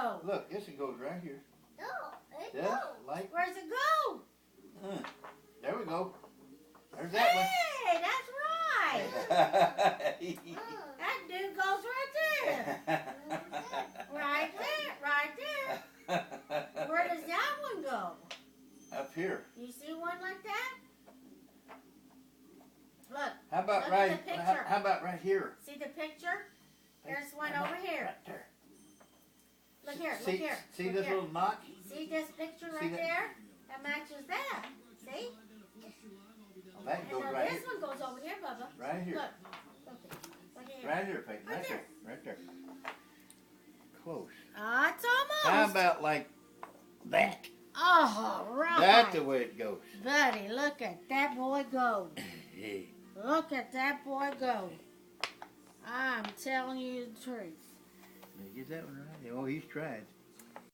go? Look, this one goes right here. No, it Yeah, don't. like, Where's it go? there we go. There's that Hey, that's right. one. That dude goes right there. Right there, right there. Where does that one go? Up here. You see one like that? Look, How about Look at right? the picture. How about right here? see the picture? There's one How over about here. Right there. Look here, See, look here. see look this here. little notch? See this picture See right that? there? That matches that. See? Oh, that And goes now right this here. one goes over here, Bubba. Right here. Look. Look here. Right here, Peyton. Right Right there. Right there. Close. Ah, it's How almost. about like that? Oh, right. That's the way it goes. Buddy, look at that boy go. Hey. Look at that boy go. I'm telling you the truth. Did you get that one right? Oh, he's tried.